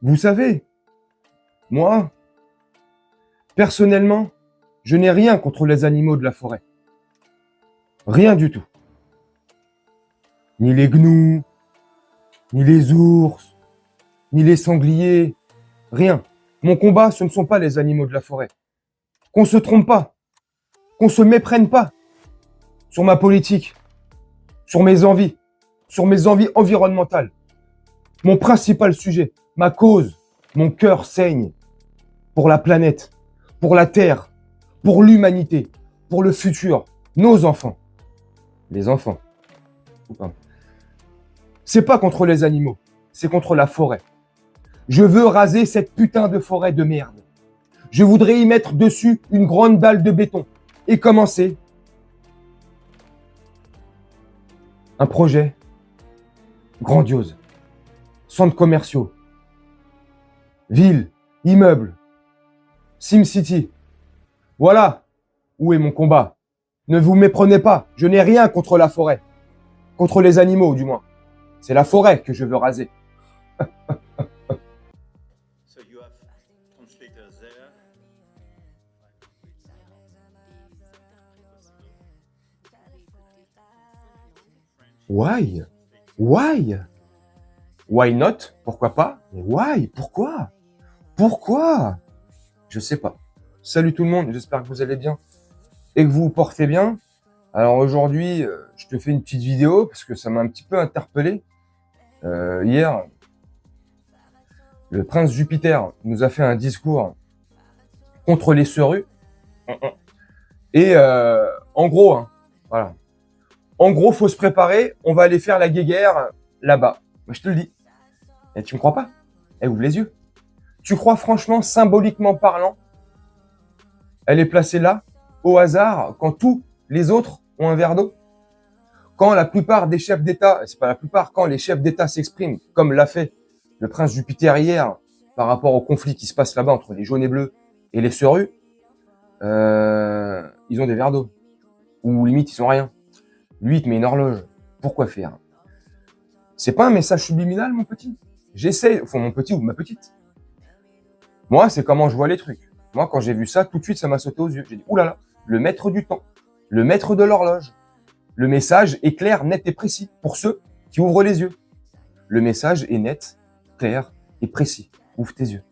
Vous savez, moi, personnellement, je n'ai rien contre les animaux de la forêt. Rien du tout. Ni les gnous, ni les ours, ni les sangliers, rien. Mon combat, ce ne sont pas les animaux de la forêt. Qu'on se trompe pas, qu'on se méprenne pas sur ma politique, sur mes envies environnementales. Mon principal sujet, ma cause, mon cœur saigne pour la planète, pour la Terre, pour l'humanité, pour le futur, nos enfants. Les enfants. C'est pas contre les animaux, c'est contre la forêt. Je veux raser cette putain de forêt de merde. Je voudrais y mettre dessus une grande dalle de béton et commencer un projet grandiose. Centres commerciaux, villes, immeubles, SimCity. Voilà où est mon combat. Ne vous méprenez pas, je n'ai rien contre la forêt. Contre les animaux, du moins. C'est la forêt que je veux raser. So you have translator there. Why? Why? Why not? Pourquoi pas? Mais why? Pourquoi? Pourquoi? Je sais pas. Salut tout le monde, j'espère que vous allez bien et que vous vous portez bien. Alors aujourd'hui, je te fais une petite vidéo parce que ça m'a un petit peu interpellé. Hier, le prince Jupiter nous a fait un discours contre les serrues. Et en gros, hein, voilà. En gros, faut se préparer, on va aller faire la guéguerre là-bas. Moi, je te le dis. Et tu me crois pas? Eh, ouvre les yeux. Tu crois franchement, symboliquement parlant, elle est placée là, au hasard, quand tous les autres ont un verre d'eau? Quand la plupart des chefs d'État, c'est pas la plupart, quand les chefs d'État s'expriment, comme l'a fait le prince Jupiter hier, par rapport au conflit qui se passe là-bas entre les jaunes et bleus et les serrues, ils ont des verres d'eau. Ou limite, ils ont rien. Lui, il te met une horloge. Pourquoi faire? C'est pas un message subliminal, mon petit? J'essaie, enfin mon petit ou ma petite. Moi, c'est comment je vois les trucs. Moi, quand j'ai vu ça, tout de suite, ça m'a sauté aux yeux. J'ai dit, oulala, le maître du temps, le maître de l'horloge. Le message est clair, net et précis pour ceux qui ouvrent les yeux. Le message est net, clair et précis. Ouvre tes yeux.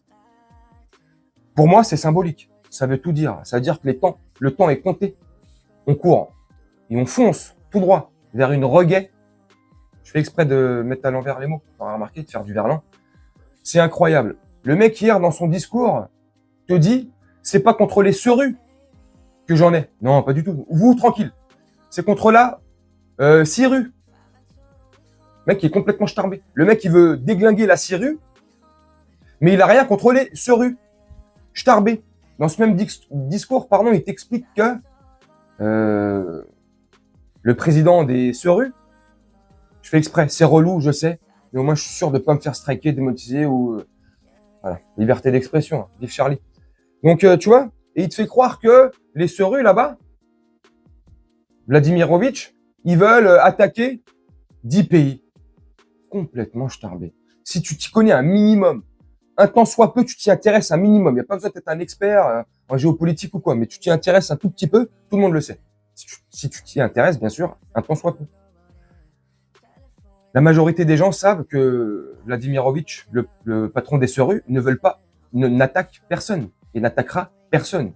Pour moi, c'est symbolique. Ça veut tout dire. Ça veut dire que le temps est compté. On court et on fonce tout droit vers une regaie. Je fais exprès de mettre à l'envers les mots. On va remarquer, de faire du verlan. C'est incroyable. Le mec hier, dans son discours, te dit, c'est pas contre les serrues que j'en ai. Non, pas du tout. Vous, tranquille. C'est contre la scirue. Le mec, il est complètement starbé. Le mec, il veut déglinguer la scirue, mais il a rien contre les serrues. Starbé. Dans ce même discours, pardon, il t'explique que le président des serrues, je fais exprès, c'est relou, je sais, mais au moins je suis sûr de pas me faire striker, démonétiser ou voilà, liberté d'expression, hein, vive Charlie. Donc tu vois, et il te fait croire que les serrues là-bas, Vladimirovitch, ils veulent attaquer 10 pays. Complètement starbé. Si tu t'y connais un minimum, un tant soit peu, tu t'y intéresses un minimum. Il n'y a pas besoin d'être un expert en géopolitique ou quoi, mais tu t'y intéresses un tout petit peu, tout le monde le sait. Si tu t'y intéresses, bien sûr, un tant soit peu. La majorité des gens savent que Vladimirovitch, le patron des serrues, n'attaque personne et n'attaquera personne.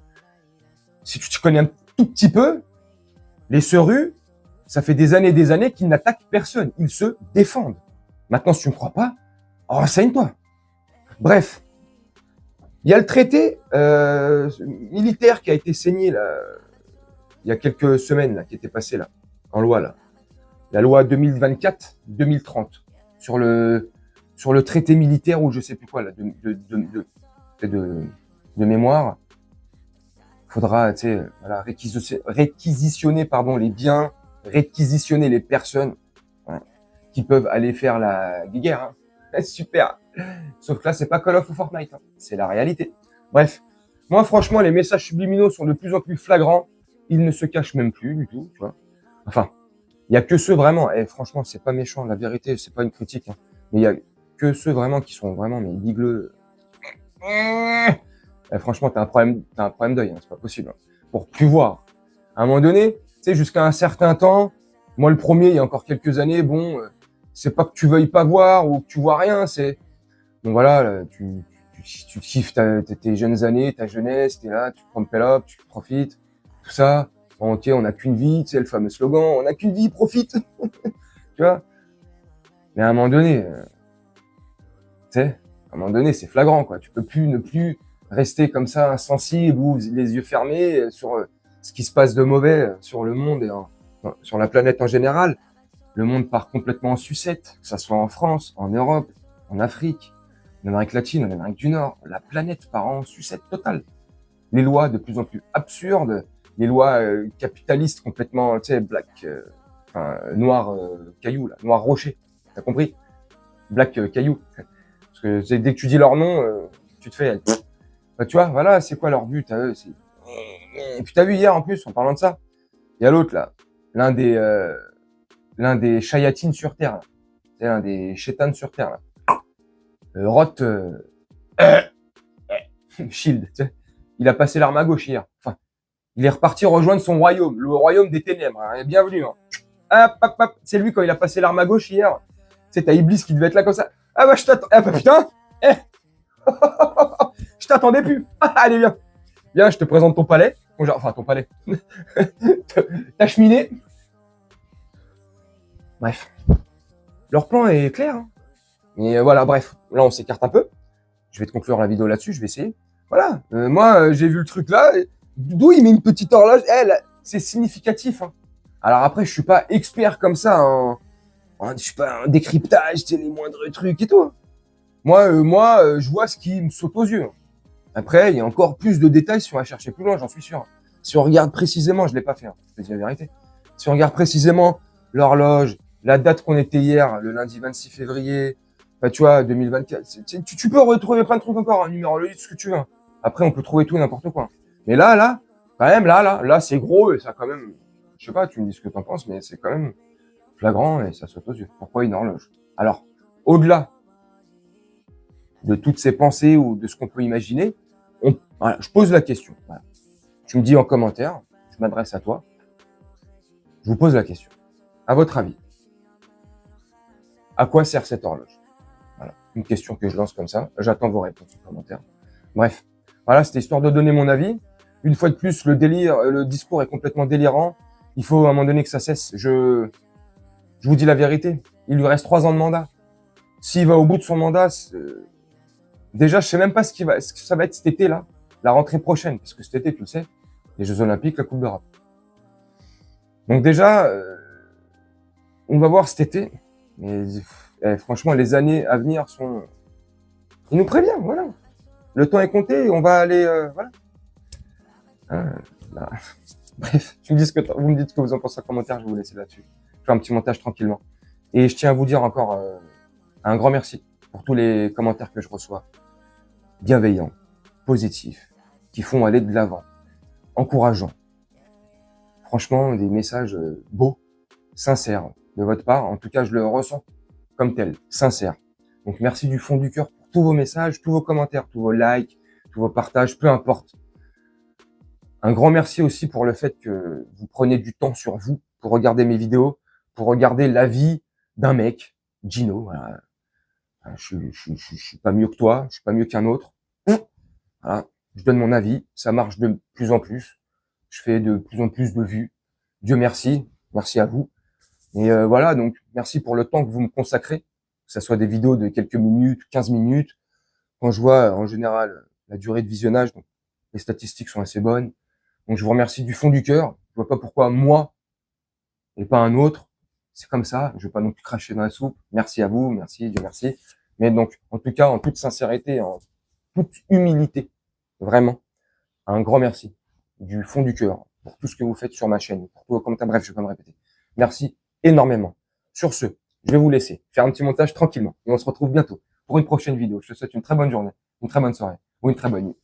Si tu t'y connais un tout petit peu, les serrues, ça fait des années qu'ils n'attaquent personne. Ils se défendent. Maintenant, si tu ne me crois pas, renseigne-toi. Bref, il y a le traité militaire qui a été signé là, il y a quelques semaines, là, qui était passé là, en loi là. La loi 2024-2030 sur le traité militaire ou je sais plus quoi là, de mémoire. Faudra, tu sais, voilà, réquisitionner pardon les biens, réquisitionner les personnes qui peuvent aller faire la guerre. Hein. Super. Sauf que là, c'est pas Call of ou Fortnite, hein. C'est la réalité. Bref, moi franchement, les messages subliminaux sont de plus en plus flagrants. Ils ne se cachent même plus du tout, tu vois. Enfin, il y a que ceux vraiment. Et franchement, c'est pas méchant, la vérité, c'est pas une critique. Hein. Mais que ceux vraiment qui sont vraiment mais bigleux. Franchement, t'as un problème d'œil, hein, c'est pas possible. Hein. Pour plus voir. À un moment donné, tu sais, jusqu'à un certain temps, moi le premier, il y a encore quelques années, bon, c'est pas que tu veuilles pas voir ou que tu vois rien, c'est donc voilà, là, tu kiffes tes jeunes années, ta jeunesse, t'es là, tu prends le pélope, tu profites, tout ça. Bon, ok, on n'a qu'une vie, tu sais, le fameux slogan, on n'a qu'une vie, profite. Tu vois. Mais à un moment donné, tu sais, à un moment donné, c'est flagrant, quoi. Tu peux plus ne plus rester comme ça insensible ou les yeux fermés sur ce qui se passe de mauvais sur le monde et sur la planète en général. Le monde part complètement en sucette, que ça soit en France, en Europe, en Afrique, en Amérique latine, en Amérique du Nord. La planète part en sucette totale. Les lois de plus en plus absurdes, les lois capitalistes complètement, tu sais, black, noir caillou, là, noir rocher. T'as compris? Black caillou. Parce que dès que tu dis leur nom, tu te fais... Bah, tu vois, voilà, c'est quoi leur but à eux? Et puis t'as vu hier en plus, en parlant de ça, il y a l'autre là, l'un des chayatines sur Terre, là. C'est l'un des chétanes sur Terre, là. Roth Shield, tu sais. Il a passé l'arme à gauche hier. Enfin, il est reparti rejoindre son royaume, le royaume des ténèbres. Hein. Bienvenue. Hein. Hop, hop, hop. C'est lui quand il a passé l'arme à gauche hier. Tu sais, t'as Iblis qui devait être là comme ça. Ah bah je t'attends. Ah bah putain. Je t'attendais plus. Allez viens. Viens, je te présente ton palais. Enfin ton palais. Ta cheminée. Bref. Leur plan est clair. Hein. Mais voilà, bref. Là on s'écarte un peu. Je vais te conclure la vidéo là-dessus. Je vais essayer. Voilà. Moi j'ai vu le truc là. D'où il met une petite horloge. C'est significatif. Hein. Alors après, je suis pas expert comme ça je suis pas un décryptage, c'est les moindres trucs et tout. Moi, je vois ce qui me saute aux yeux. Après, il y a encore plus de détails si on va chercher plus loin, j'en suis sûr. Si on regarde précisément, je l'ai pas fait, hein, je te dis la vérité. Si on regarde précisément l'horloge, la date qu'on était hier, le lundi 26 février, bah, tu vois, 2024, tu peux retrouver plein de trucs encore, un numérologie, tout ce que tu veux. Après, on peut trouver tout et n'importe quoi. Mais là, quand même, là, c'est gros et ça quand même, je sais pas, tu me dis ce que t'en penses, mais c'est quand même flagrant et ça saute aux yeux. Pourquoi une horloge? Alors, au-delà de toutes ces pensées ou de ce qu'on peut imaginer, voilà, je pose la question. Voilà. Tu me dis en commentaire, je m'adresse à toi, je vous pose la question. À votre avis, à quoi sert cette horloge? Voilà, une question que je lance comme ça. J'attends vos réponses en commentaire. Bref, voilà, c'était histoire de donner mon avis. Une fois de plus, le discours est complètement délirant. Il faut à un moment donné que ça cesse. Je vous dis la vérité. Il lui reste 3 ans de mandat. S'il va au bout de son mandat, déjà, je sais même pas ce que ça va être cet été là, la rentrée prochaine, parce que cet été, tu le sais, les Jeux Olympiques, la Coupe d'Europe. Donc déjà, on va voir cet été. Mais franchement, les années à venir sont. Il nous prévient, voilà. Le temps est compté, on va aller, voilà. Bref, vous me dites ce que vous en pensez en commentaire, je vais vous laisser là-dessus. Je fais un petit montage tranquillement. Et je tiens à vous dire encore un grand merci pour tous les commentaires que je reçois. Bienveillants, positifs, qui font aller de l'avant, encourageants. Franchement, des messages beaux, sincères de votre part. En tout cas, je le ressens comme tel, sincère. Donc merci du fond du cœur pour tous vos messages, tous vos commentaires, tous vos likes, tous vos partages, peu importe. Un grand merci aussi pour le fait que vous prenez du temps sur vous pour regarder mes vidéos, pour regarder la vie d'un mec, Gino. Voilà. Je suis pas mieux que toi, je suis pas mieux qu'un autre. Voilà. Je donne mon avis, ça marche de plus en plus. Je fais de plus en plus de vues. Dieu merci, merci à vous. Et voilà, donc merci pour le temps que vous me consacrez, que ce soit des vidéos de quelques minutes, 15 minutes. Quand je vois en général la durée de visionnage, donc les statistiques sont assez bonnes. Donc je vous remercie du fond du cœur. Je vois pas pourquoi moi et pas un autre. C'est comme ça. Je vais pas non plus cracher dans la soupe. Merci à vous, merci, Dieu merci. Mais donc, en tout cas, en toute sincérité, en toute humilité, vraiment, un grand merci du fond du cœur pour tout ce que vous faites sur ma chaîne, pour tous vos commentaires. Bref, je vais pas me répéter. Merci énormément. Sur ce, je vais vous laisser faire un petit montage tranquillement et on se retrouve bientôt pour une prochaine vidéo. Je te souhaite une très bonne journée, une très bonne soirée ou une très bonne nuit.